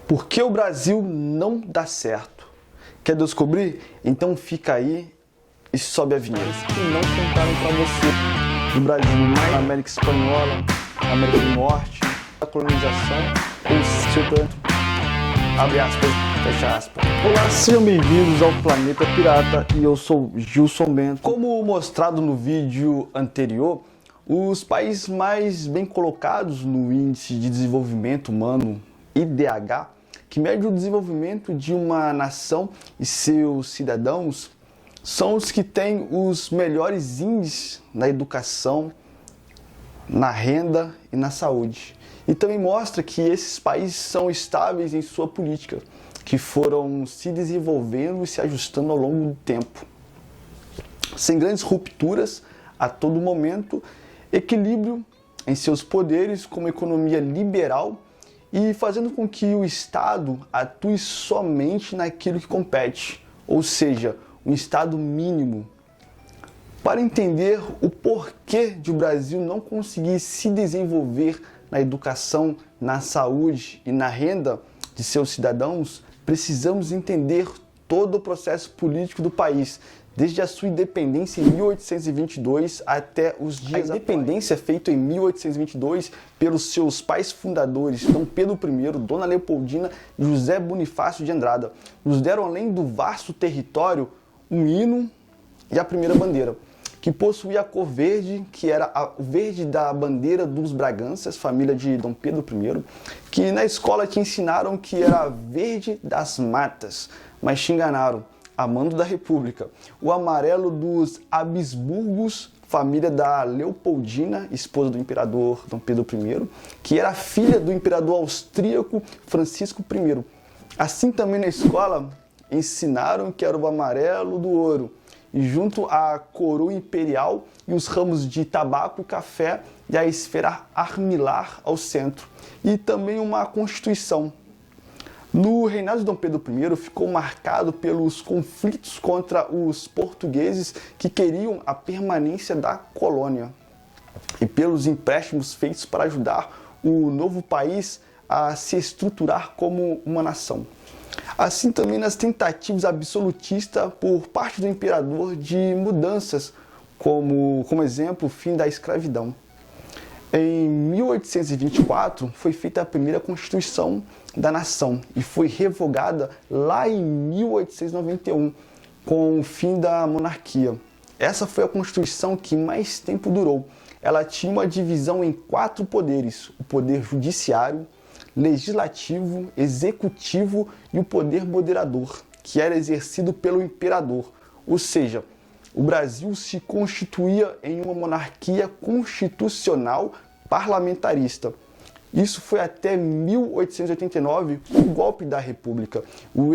Por que o Brasil não dá certo? Quer descobrir? Então fica aí e sobe a vinheta. Que não contaram para você do Brasil na América Espanhola, na América do Norte, a colonização, ou seu tanto, abre aspas, fecha aspas. Olá, sejam bem-vindos ao Planeta Pirata e eu sou Gilson Bento. Como mostrado no vídeo anterior, os países mais bem colocados no Índice de Desenvolvimento Humano, IDH, que mede o desenvolvimento de uma nação e seus cidadãos, são os que têm os melhores índices na educação, na renda e na saúde. E também mostra que esses países são estáveis em sua política, que foram se desenvolvendo e se ajustando ao longo do tempo. Sem grandes rupturas a todo momento, equilíbrio em seus poderes com uma economia liberal e fazendo com que o Estado atue somente naquilo que compete, ou seja, um Estado mínimo. Para entender o porquê de o Brasil não conseguir se desenvolver na educação, na saúde e na renda de seus cidadãos, precisamos entender todo o processo político do país, desde a sua independência em 1822 até os dias atuais. A independência feita em 1822 pelos seus pais fundadores, Dom Pedro I, Dona Leopoldina e José Bonifácio de Andrada, nos deram, além do vasto território, um hino e a primeira bandeira, que possuía a cor verde, que era o verde da bandeira dos Braganças, família de Dom Pedro I, que na escola te ensinaram que era verde das matas, mas te enganaram, amando da República. O amarelo dos Habsburgos, família da Leopoldina, esposa do imperador Dom Pedro I, que era filha do imperador austríaco Francisco I. Assim também na escola ensinaram que era o amarelo do ouro, e junto à coroa imperial e os ramos de tabaco e café e a esfera armilar ao centro. E também uma constituição. No reinado de Dom Pedro I ficou marcado pelos conflitos contra os portugueses que queriam a permanência da colônia e pelos empréstimos feitos para ajudar o novo país a se estruturar como uma nação. Assim também nas tentativas absolutistas por parte do imperador de mudanças, como exemplo o fim da escravidão. Em 1824 foi feita a primeira Constituição da nação e foi revogada lá em 1891 com o fim da monarquia. Essa foi a Constituição que mais tempo durou. Ela tinha uma divisão em 4 poderes: o poder judiciário, legislativo, executivo e o poder moderador, que era exercido pelo imperador. Ou seja, o Brasil se constituía em uma monarquia constitucional parlamentarista. Isso foi até 1889, com o golpe da República, com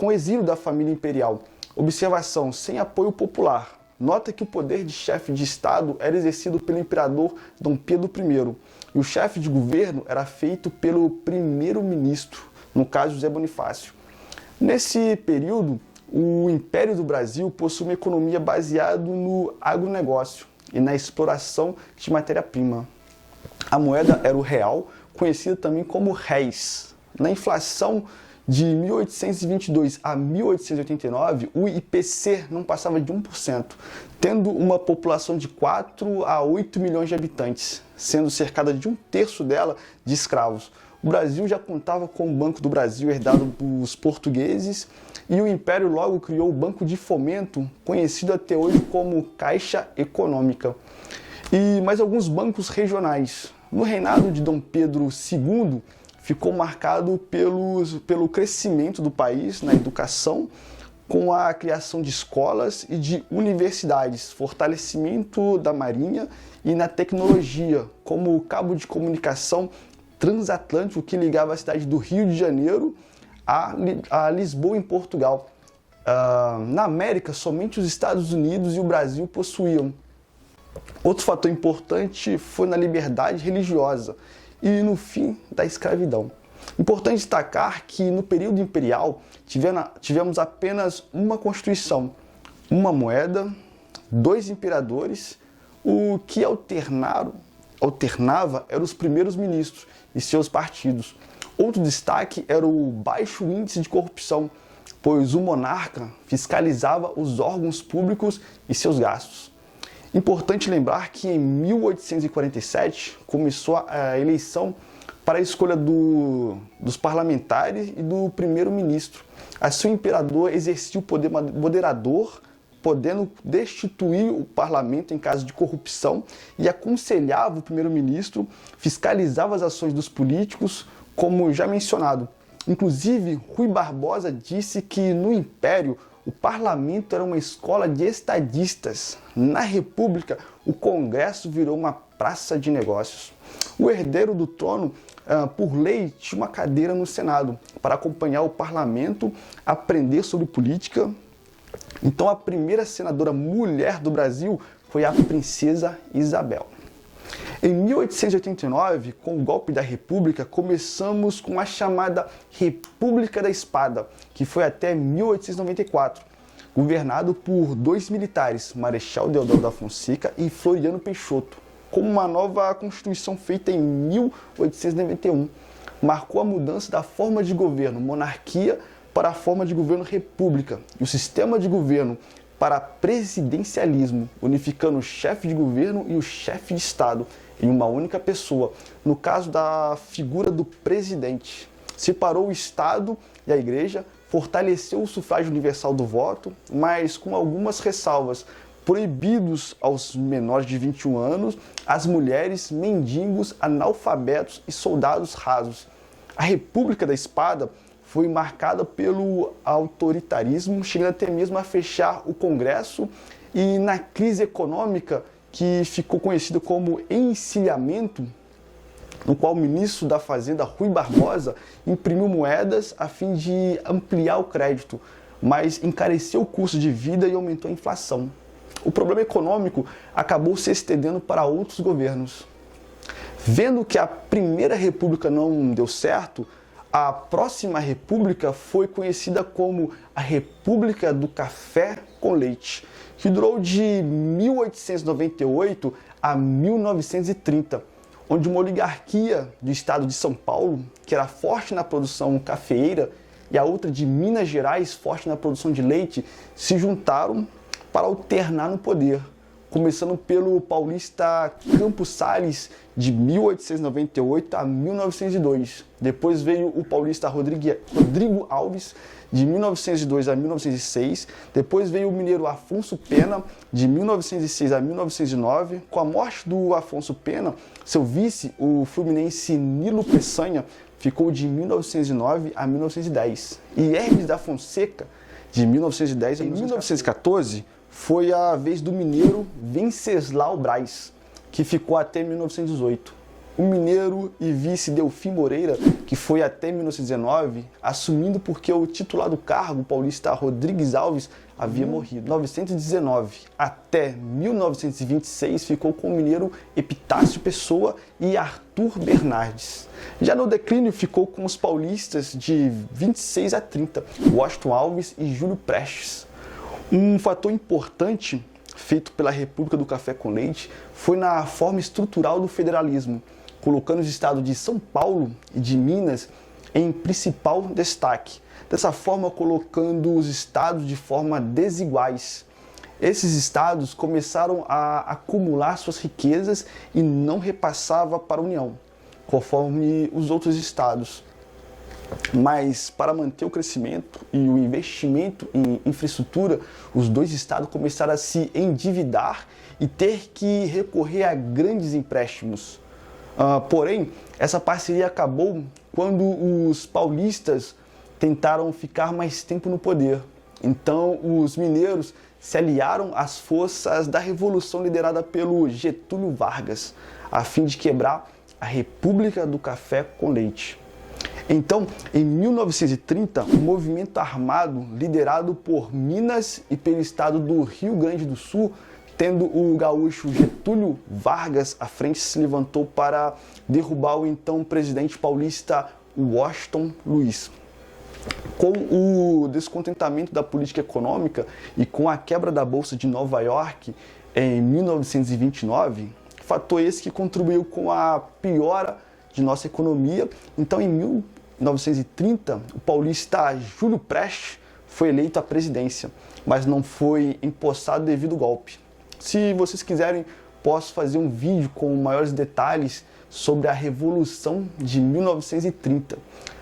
o exílio da família imperial. Observação: sem apoio popular. Nota que o poder de chefe de Estado era exercido pelo imperador Dom Pedro I e o chefe de governo era feito pelo primeiro-ministro, no caso José Bonifácio. Nesse período, o Império do Brasil possui uma economia baseada no agronegócio e na exploração de matéria-prima. A moeda era o real, conhecida também como réis. Na inflação de 1822 a 1889, o IPC não passava de 1%, tendo uma população de 4 a 8 milhões de habitantes, sendo cercada de 1/3 dela de escravos. O Brasil já contava com o Banco do Brasil, herdado dos portugueses, e o Império logo criou o Banco de Fomento, conhecido até hoje como Caixa Econômica, e mais alguns bancos regionais. No reinado de Dom Pedro II, ficou marcado pelo crescimento do país na educação, com a criação de escolas e de universidades, fortalecimento da marinha e na tecnologia, como o cabo de comunicação transatlântico que ligava a cidade do Rio de Janeiro a Lisboa, em Portugal. Na América, somente os Estados Unidos e o Brasil possuíam. Outro fator importante foi na liberdade religiosa e no fim da escravidão. Importante destacar que no período imperial tivemos apenas uma Constituição, uma moeda, 2 imperadores, o que alternava eram os primeiros ministros e seus partidos. Outro destaque era o baixo índice de corrupção, pois o monarca fiscalizava os órgãos públicos e seus gastos. Importante lembrar que em 1847 começou a eleição para a escolha dos parlamentares e do primeiro-ministro. Assim, o imperador exercia o poder moderador, podendo destituir o parlamento em caso de corrupção, e aconselhava o primeiro-ministro, fiscalizava as ações dos políticos, como já mencionado. Inclusive, Rui Barbosa disse que no Império o parlamento era uma escola de estadistas. Na República, o Congresso virou uma praça de negócios. O herdeiro do trono, por lei, tinha uma cadeira no Senado para acompanhar o parlamento, aprender sobre política. Então, a primeira senadora mulher do Brasil foi a princesa Isabel. Em 1889, com o golpe da República, começamos com a chamada República da Espada, que foi até 1894, governado por dois militares, Marechal Deodoro da Fonseca e Floriano Peixoto, com uma nova Constituição feita em 1891. Marcou a mudança da forma de governo monarquia para a forma de governo república e o sistema de governo para presidencialismo, unificando o chefe de governo e o chefe de Estado em uma única pessoa, no caso da figura do presidente. Separou o Estado e a Igreja, fortaleceu o sufrágio universal do voto, mas com algumas ressalvas, proibidos aos menores de 21 anos, as mulheres, mendigos, analfabetos e soldados rasos. A República da Espada foi marcada pelo autoritarismo, chegando até mesmo a fechar o Congresso, e na crise econômica, que ficou conhecida como encilhamento, no qual o ministro da Fazenda, Rui Barbosa, imprimiu moedas a fim de ampliar o crédito, mas encareceu o custo de vida e aumentou a inflação. O problema econômico acabou se estendendo para outros governos. Vendo que a Primeira República não deu certo, a próxima república foi conhecida como a República do Café com Leite, que durou de 1898 a 1930, onde uma oligarquia do estado de São Paulo, que era forte na produção cafeeira, e a outra de Minas Gerais, forte na produção de leite, se juntaram para alternar no poder, começando pelo paulista Campos Salles, de 1898 a 1902. Depois veio o paulista Rodrigo Alves, de 1902 a 1906. Depois veio o mineiro Afonso Pena, de 1906 a 1909. Com a morte do Afonso Pena, seu vice, o fluminense Nilo Peçanha, ficou de 1909 a 1910. E Hermes da Fonseca, de 1910 a 1914, foi a vez do mineiro Venceslau Braz, que ficou até 1918. O mineiro e vice Delfim Moreira, que foi até 1919, assumindo porque o titular do cargo, o paulista Rodrigues Alves, havia morrido. 1919 até 1926 ficou com o mineiro Epitácio Pessoa e Arthur Bernardes. Já no declínio ficou com os paulistas de 26 a 30, Washington Alves e Júlio Prestes. Um fator importante feito pela República do Café com Leite foi na forma estrutural do federalismo, colocando os estados de São Paulo e de Minas em principal destaque. Dessa forma, colocando os estados de forma desiguais. Esses estados começaram a acumular suas riquezas e não repassava para a União, conforme os outros estados. Mas para manter o crescimento e o investimento em infraestrutura, os dois estados começaram a se endividar e ter que recorrer a grandes empréstimos. Porém, essa parceria acabou quando os paulistas tentaram ficar mais tempo no poder. Então, os mineiros se aliaram às forças da Revolução liderada pelo Getúlio Vargas, a fim de quebrar a República do Café com Leite. Então, em 1930, um movimento armado liderado por Minas e pelo estado do Rio Grande do Sul, tendo o gaúcho Getúlio Vargas à frente, se levantou para derrubar o então presidente paulista Washington Luiz. Com o descontentamento da política econômica e com a quebra da Bolsa de Nova York em 1929, fator esse que contribuiu com a piora de nossa economia. Então, em 1930, o paulista Júlio Prestes foi eleito à presidência, mas não foi empossado devido ao golpe. Se vocês quiserem, posso fazer um vídeo com maiores detalhes sobre a Revolução de 1930.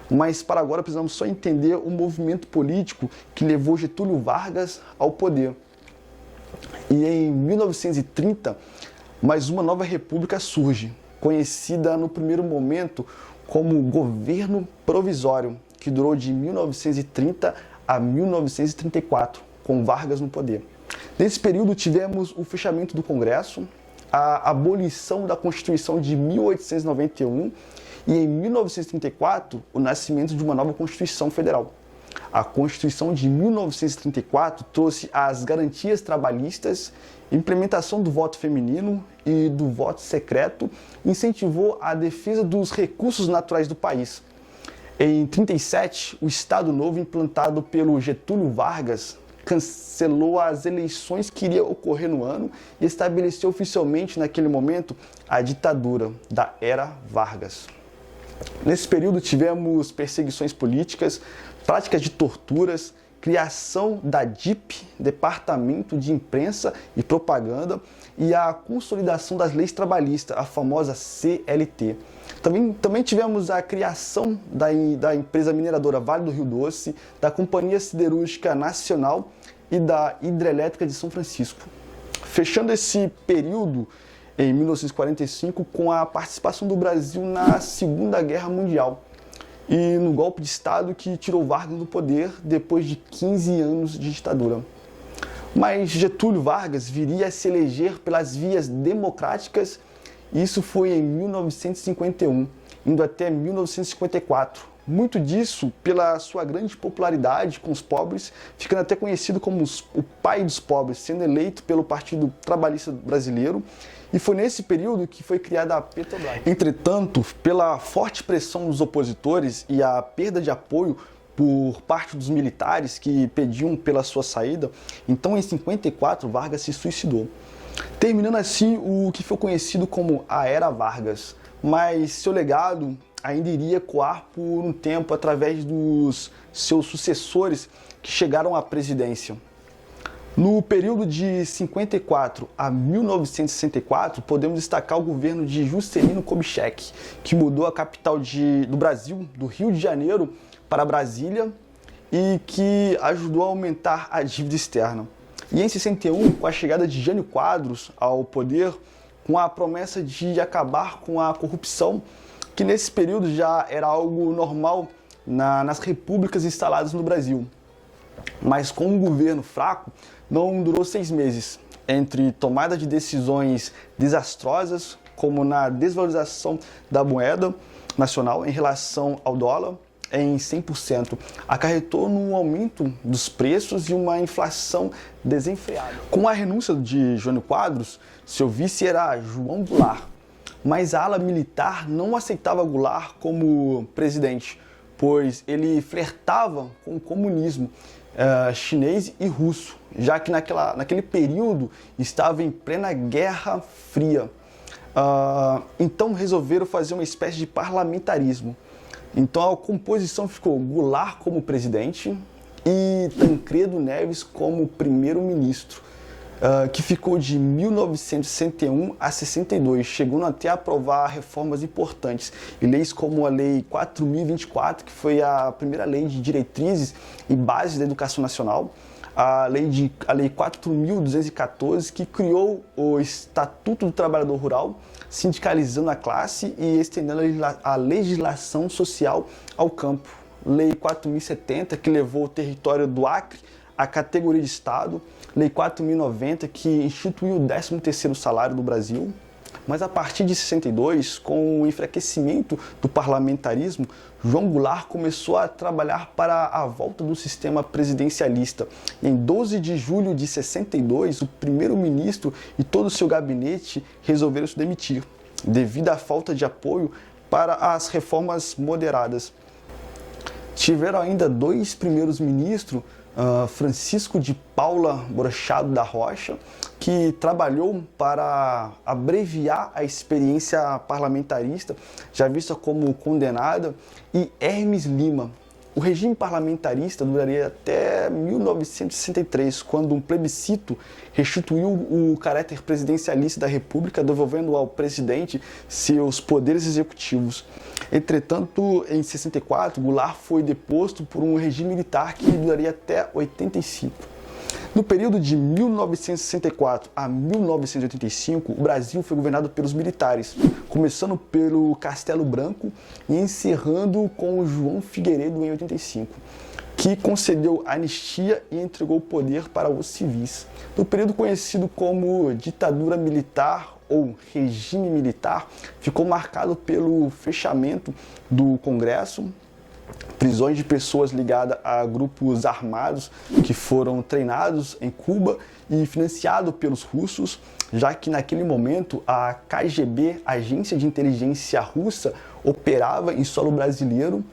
Mas para agora precisamos só entender o movimento político que levou Getúlio Vargas ao poder. E em 1930, mais uma nova república surge, conhecida no primeiro momento como Governo Provisório, que durou de 1930 a 1934, com Vargas no poder. Nesse período tivemos o fechamento do Congresso, a abolição da Constituição de 1891 e em 1934 o nascimento de uma nova Constituição Federal. A Constituição de 1934 trouxe as garantias trabalhistas, implementação do voto feminino e do voto secreto, incentivou a defesa dos recursos naturais do país. Em 1937, o Estado Novo, implantado pelo Getúlio Vargas, cancelou as eleições que iriam ocorrer no ano e estabeleceu oficialmente, naquele momento, a ditadura da Era Vargas. Nesse período tivemos perseguições políticas, práticas de torturas, criação da DIP, Departamento de Imprensa e Propaganda, e a consolidação das leis trabalhistas, a famosa CLT. Também tivemos a criação da empresa mineradora Vale do Rio Doce, da Companhia Siderúrgica Nacional e da Hidrelétrica de São Francisco. Fechando esse período, em 1945, com a participação do Brasil na Segunda Guerra Mundial e no golpe de Estado que tirou Vargas do poder depois de 15 anos de ditadura. Mas Getúlio Vargas viria a se eleger pelas vias democráticas, e isso foi em 1951, indo até 1954. Muito disso pela sua grande popularidade com os pobres, ficando até conhecido como o pai dos pobres, sendo eleito pelo Partido Trabalhista Brasileiro, e foi nesse período que foi criada a Petrobras. Entretanto, pela forte pressão dos opositores e a perda de apoio por parte dos militares que pediam pela sua saída, então em 54 Vargas se suicidou, terminando assim o que foi conhecido como a Era Vargas, mas seu legado ainda iria ecoar por um tempo através dos seus sucessores que chegaram à presidência. No período de 54 a 1964, podemos destacar o governo de Juscelino Kubitschek, que mudou a capital do Brasil, do Rio de Janeiro, para Brasília, e que ajudou a aumentar a dívida externa. E em 61, com a chegada de Jânio Quadros ao poder, com a promessa de acabar com a corrupção, que nesse período já era algo normal nas repúblicas instaladas no Brasil. Mas com um governo fraco, não durou 6 meses, entre tomada de decisões desastrosas, como na desvalorização da moeda nacional em relação ao dólar, em 100%, acarretou num aumento dos preços e uma inflação desenfreada. Com a renúncia de Jânio Quadros, seu vice era João Goulart, mas a ala militar não aceitava Goulart como presidente, pois ele flertava com o comunismo chinês e russo, já que naquele período estava em plena Guerra Fria. Então resolveram fazer uma espécie de parlamentarismo. Então a composição ficou Goulart como presidente e Tancredo Neves como primeiro-ministro, que ficou de 1961 a 62, chegando até a aprovar reformas importantes e leis como a Lei 4.024, que foi a primeira lei de diretrizes e bases da educação nacional, a Lei 4.214, que criou o Estatuto do Trabalhador Rural, sindicalizando a classe e estendendo a legislação social ao campo. Lei 4.070, que levou o território do Acre à categoria de Estado. Lei 4.090, que instituiu o 13º salário do Brasil. Mas a partir de 62, com o enfraquecimento do parlamentarismo, João Goulart começou a trabalhar para a volta do sistema presidencialista. Em 12 de julho de 62, o primeiro-ministro e todo o seu gabinete resolveram se demitir, devido à falta de apoio para as reformas moderadas. Tiveram ainda 2 primeiros ministros, Francisco de Paula Brochado da Rocha, que trabalhou para abreviar a experiência parlamentarista, já vista como condenada, e Hermes Lima. O regime parlamentarista duraria até 1963, quando um plebiscito restituiu o caráter presidencialista da República, devolvendo ao presidente seus poderes executivos. Entretanto, em 64, Goulart foi deposto por um regime militar que duraria até 85. No período de 1964 a 1985, o Brasil foi governado pelos militares, começando pelo Castelo Branco e encerrando com João Figueiredo em 85, que concedeu anistia e entregou o poder para os civis. No período conhecido como ditadura militar ou regime militar, ficou marcado pelo fechamento do Congresso, prisões de pessoas ligadas a grupos armados que foram treinados em Cuba e financiados pelos russos, já que naquele momento a KGB, Agência de Inteligência Russa, operava em solo brasileiro.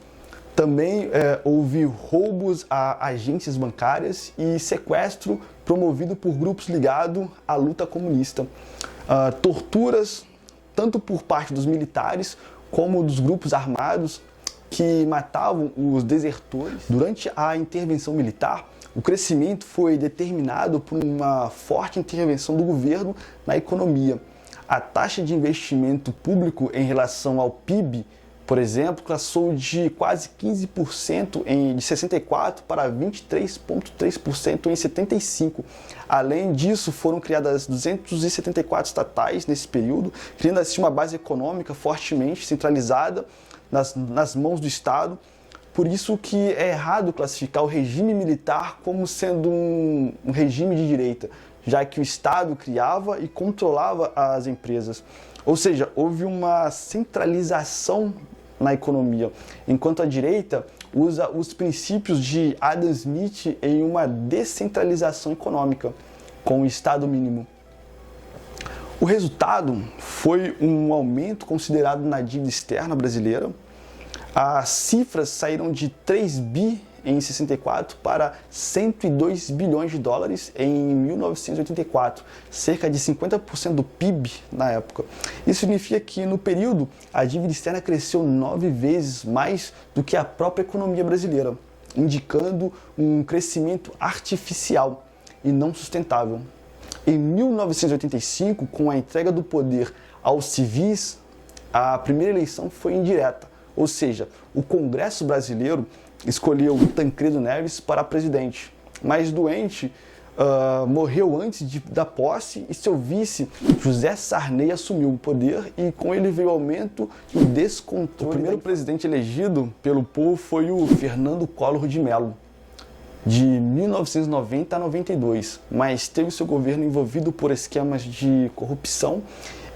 Também houve roubos a agências bancárias e sequestro promovido por grupos ligados à luta comunista. Torturas, tanto por parte dos militares como dos grupos armados, que matavam os desertores. Durante a intervenção militar, o crescimento foi determinado por uma forte intervenção do governo na economia. A taxa de investimento público em relação ao PIB, por exemplo, passou de quase 15% de 64 para 23,3% em 75. Além disso, foram criadas 274 estatais nesse período, criando assim uma base econômica fortemente centralizada nas mãos do Estado. Por isso que é errado classificar o regime militar como sendo um regime de direita, já que o Estado criava e controlava as empresas. Ou seja, houve uma centralização na economia, enquanto a direita usa os princípios de Adam Smith em uma descentralização econômica, com o Estado mínimo. O resultado foi um aumento considerado na dívida externa brasileira. As cifras saíram de 3 bi em 64 para 102 bilhões de dólares em 1984, cerca de 50% do PIB na época. Isso significa que no período a dívida externa cresceu 9 vezes mais do que a própria economia brasileira, indicando um crescimento artificial e não sustentável. Em 1985, com a entrega do poder aos civis, a primeira eleição foi indireta, ou seja, o Congresso brasileiro escolheu Tancredo Neves para presidente, mas doente, morreu antes da posse e seu vice, José Sarney, assumiu o poder e com ele veio o aumento e o descontrole. O primeiro presidente elegido pelo povo foi o Fernando Collor de Mello, de 1990 a 92, mas teve seu governo envolvido por esquemas de corrupção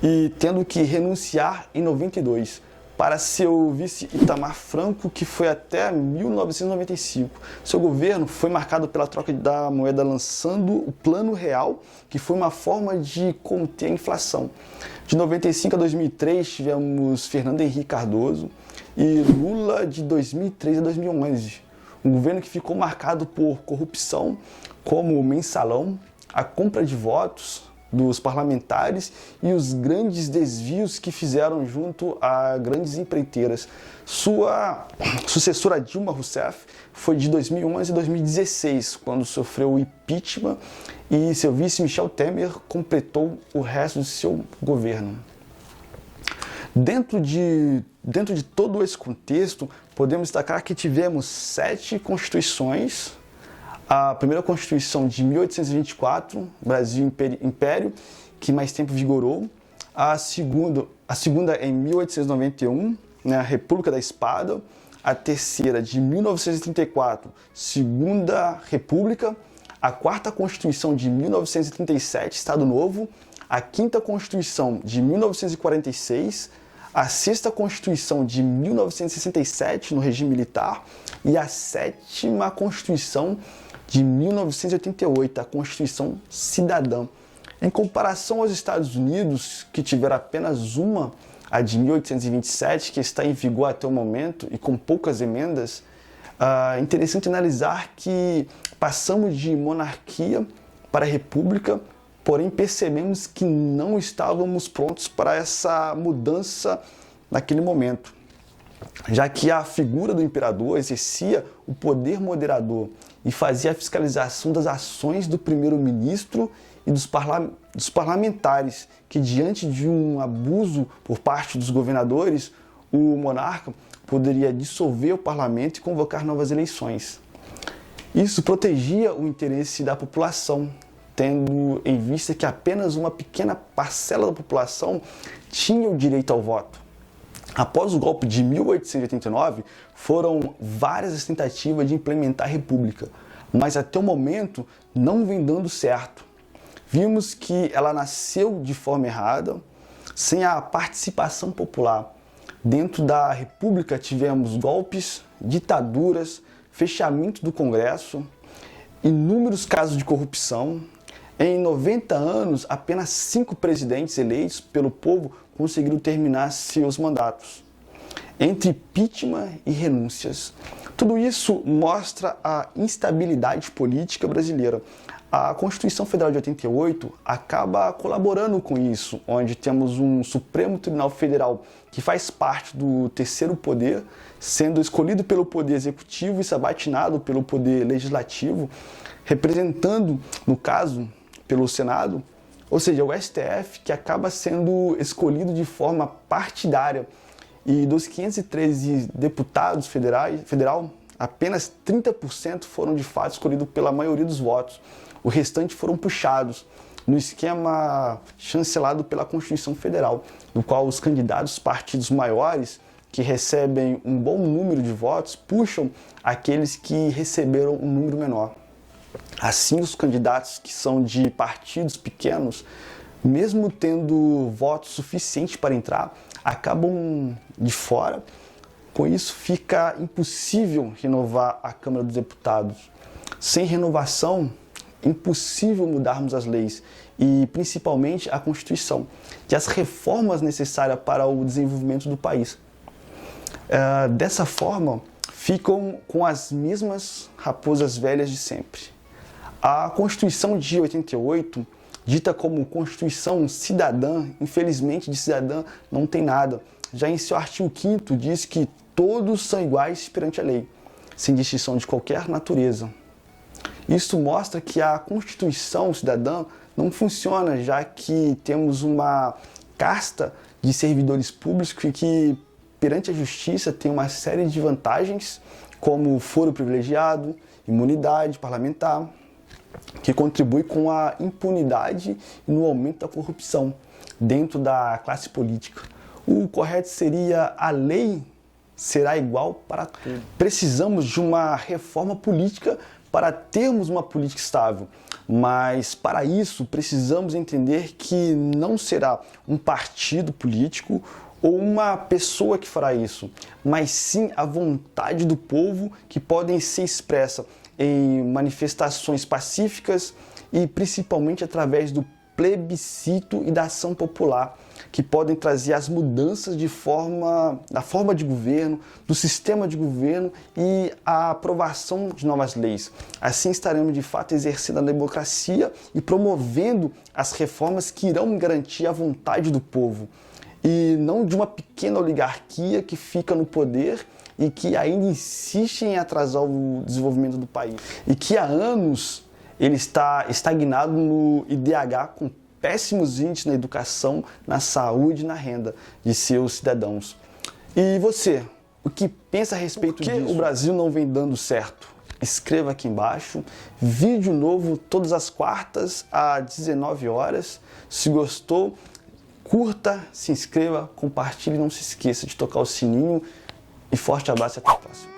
e tendo que renunciar em 92 para seu vice Itamar Franco, que foi até 1995. Seu governo foi marcado pela troca da moeda, lançando o Plano Real, que foi uma forma de conter a inflação. De 95 a 2003 tivemos Fernando Henrique Cardoso e Lula de 2003 a 2011. Um governo que ficou marcado por corrupção, como o mensalão, a compra de votos dos parlamentares e os grandes desvios que fizeram junto a grandes empreiteiras. Sua sucessora Dilma Rousseff foi de 2011 a 2016, quando sofreu o impeachment, e seu vice Michel Temer completou o resto do seu governo. Dentro de todo esse contexto, podemos destacar que tivemos 7 constituições. A primeira Constituição de 1824, Brasil Império, que mais tempo vigorou. A segunda em 1891, né, a República da Espada. A terceira de 1934, Segunda República. A quarta Constituição de 1937, Estado Novo. A quinta Constituição de 1946. A sexta Constituição de 1967, no regime militar. E a sétima Constituição de 1988, a Constituição Cidadã. Em comparação aos Estados Unidos, que tiveram apenas uma, a de 1827, que está em vigor até o momento e com poucas emendas, é interessante analisar que passamos de monarquia para república porém percebemos que não estávamos prontos para essa mudança naquele momento, já que a figura do imperador exercia o poder moderador e fazia a fiscalização das ações do primeiro-ministro e dos parlamentares, que diante de um abuso por parte dos governadores, o monarca poderia dissolver o parlamento e convocar novas eleições. Isso protegia o interesse da população, tendo em vista que apenas uma pequena parcela da população tinha o direito ao voto. Após o golpe de 1889, foram várias as tentativas de implementar a república, mas até o momento não vem dando certo. Vimos que ela nasceu de forma errada, sem a participação popular. Dentro da república tivemos golpes, ditaduras, fechamento do Congresso, inúmeros casos de corrupção. Em 90 anos, apenas 5 presidentes eleitos pelo povo conseguiram terminar seus mandatos, entre impeachment e renúncias. Tudo isso mostra a instabilidade política brasileira. A Constituição Federal de 88 acaba colaborando com isso, onde temos um Supremo Tribunal Federal que faz parte do terceiro poder, sendo escolhido pelo Poder Executivo e sabatinado pelo Poder Legislativo, representando, no caso, pelo Senado, ou seja, o STF, que acaba sendo escolhido de forma partidária. E dos 513 deputados federal, apenas 30% foram de fato escolhidos pela maioria dos votos. O restante foram puxados no esquema chancelado pela Constituição Federal, no qual os candidatos partidos maiores, que recebem um bom número de votos, puxam aqueles que receberam um número menor. Assim, os candidatos que são de partidos pequenos, mesmo tendo votos suficientes para entrar, acabam de fora. Com isso, fica impossível renovar a Câmara dos Deputados. Sem renovação, é impossível mudarmos as leis e, principalmente, a Constituição e as reformas necessárias para o desenvolvimento do país. Dessa forma, ficam com as mesmas raposas velhas de sempre. A Constituição de 88, dita como Constituição Cidadã, infelizmente de cidadã não tem nada. Já em seu artigo 5º diz que todos são iguais perante a lei, sem distinção de qualquer natureza. Isso mostra que a Constituição Cidadã não funciona, já que temos uma casta de servidores públicos que, perante a justiça, tem uma série de vantagens, como foro privilegiado, imunidade parlamentar, que contribui com a impunidade e no aumento da corrupção dentro da classe política. O correto seria: a lei será igual para todos. Precisamos de uma reforma política para termos uma política estável, mas para isso precisamos entender que não será um partido político ou uma pessoa que fará isso, mas sim a vontade do povo, que podem ser expressa em manifestações pacíficas e principalmente através do plebiscito e da ação popular, que podem trazer as mudanças da forma de governo, do sistema de governo e a aprovação de novas leis. Assim estaremos de fato exercendo a democracia e promovendo as reformas que irão garantir a vontade do povo, e não de uma pequena oligarquia que fica no poder e que ainda insiste em atrasar o desenvolvimento do país. E que há anos ele está estagnado no IDH, com péssimos índices na educação, na saúde e na renda de seus cidadãos. E você, o que pensa a respeito disso? Por que o Brasil não vem dando certo? Escreva aqui embaixo. Vídeo novo todas as quartas às 19 horas. Se gostou, curta, se inscreva, compartilhe e não se esqueça de tocar o sininho. E forte abraço e até a próxima.